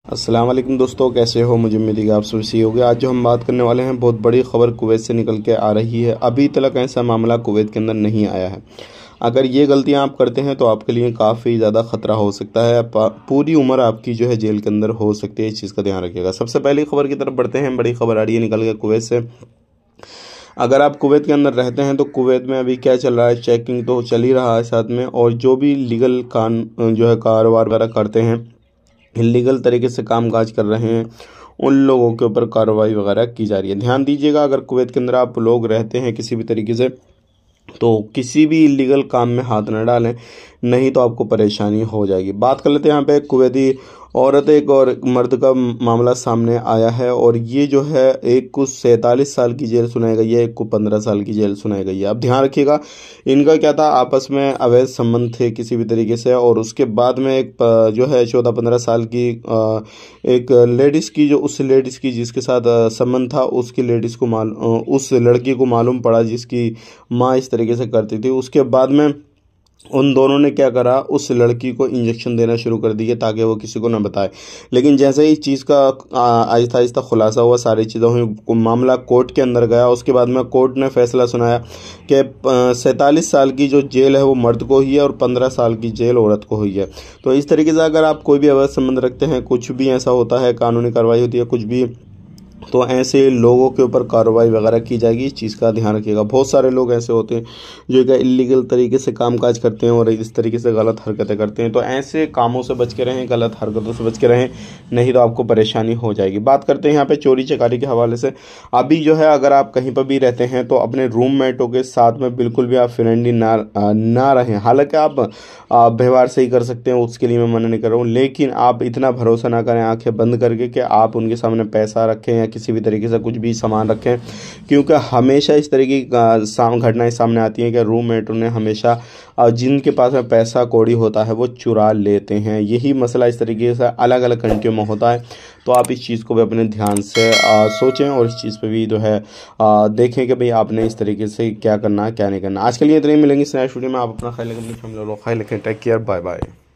अस्सलाम वालेकुम दोस्तों, कैसे हो? मुझे उम्मीद है कि आप सब सही होंगे। आज जो हम बात करने वाले हैं, बहुत बड़ी खबर कुवैत से निकल के आ रही है। अभी तक ऐसा मामला कुवैत के अंदर नहीं आया है। अगर ये गलतियां आप करते हैं तो आपके लिए काफ़ी ज़्यादा ख़तरा हो सकता है। पूरी उम्र आपकी जो है जेल के अंदर हो सकती है। इस चीज़ का ध्यान रखिएगा। सबसे पहली खबर की तरफ बढ़ते हैं। बड़ी खबर आ रही है निकल के कुवैत से। अगर आप कुवैत के अंदर रहते हैं तो कुवैत में अभी क्या चल रहा है, चेकिंग तो चल ही रहा है साथ में, और जो भी लीगल जो है कारोबार वगैरह करते हैं, इलीगल तरीके से कामकाज कर रहे हैं, उन लोगों के ऊपर कार्रवाई वगैरह की जा रही है। ध्यान दीजिएगा, अगर कुवैत के अंदर आप लोग रहते हैं किसी भी तरीके से, तो किसी भी इलीगल काम में हाथ न डालें, नहीं तो आपको परेशानी हो जाएगी। बात कर लेते हैं यहाँ पे कुवैती औरत एक और मर्द का मामला सामने आया है, और ये जो है एक को 47 साल की जेल सुनाई गई है, एक को 15 साल की जेल सुनाई गई है। अब ध्यान रखिएगा, इनका क्या था, आपस में अवैध संबंध थे किसी भी तरीके से, और उसके बाद में एक जो है 14-15 साल की एक लेडीज़ की, जो उस लेडीज़ की जिसके साथ संबंध था, उसकी लेडीज़ को उस लड़की को मालूम पड़ा, जिसकी माँ इस तरीके से करती थी। उसके बाद में उन दोनों ने क्या करा, उस लड़की को इंजेक्शन देना शुरू कर दिए ताकि वो किसी को ना बताए। लेकिन जैसे ही इस चीज़ का आहिस्ता आहिस्ता खुलासा हुआ, सारी चीज़ें हुई, मामला कोर्ट के अंदर गया। उसके बाद में कोर्ट ने फैसला सुनाया कि 47 साल की जो जेल है वो मर्द को हुई है, और 15 साल की जेल औरत को हुई है। तो इस तरीके से अगर आप कोई भी अवैध संबंध रखते हैं, कुछ भी ऐसा होता है, कानूनी कार्रवाई होती है कुछ भी, तो ऐसे लोगों के ऊपर कार्रवाई वगैरह की जाएगी। इस चीज़ का ध्यान रखिएगा। बहुत सारे लोग ऐसे होते हैं जो कि इलीगल तरीके से कामकाज करते हैं और इस तरीके से गलत हरकतें करते हैं। तो ऐसे कामों से बच के रहें, गलत हरकतों से बच के रहें, नहीं तो आपको परेशानी हो जाएगी। बात करते हैं यहाँ पे चोरी चकारी के हवाले से। अभी जो है, अगर आप कहीं पर भी रहते हैं तो अपने रूममेटों के साथ में बिल्कुल भी आप फ्रेंडली ना रहें। हालांकि आप व्यवहार सही कर सकते हैं, उसके लिए मैं मना नहीं कर रहा हूँ, लेकिन आप इतना भरोसा ना करें आंखें बंद करके कि आप उनके सामने पैसा रखें या किसी भी तरीके से कुछ भी सामान रखें, क्योंकि हमेशा इस तरह की घटनाएं सामने आती हैं कि रूममेट उन्हें हमेशा जिनके पास में पैसा कौड़ी होता है वो चुरा लेते हैं। यही मसला इस तरीके से अलग अलग कंट्रियों में होता है। तो आप इस चीज़ को भी अपने ध्यान से सोचें, और इस चीज़ पे भी जो है देखें कि भाई आपने इस तरीके से क्या करना है क्या नहीं करना। आज के लिए इतने ही, मिलेंगे इस नए वीडियो में। आप अपना ख्याल रखें, टेक केयर, बाय बाय।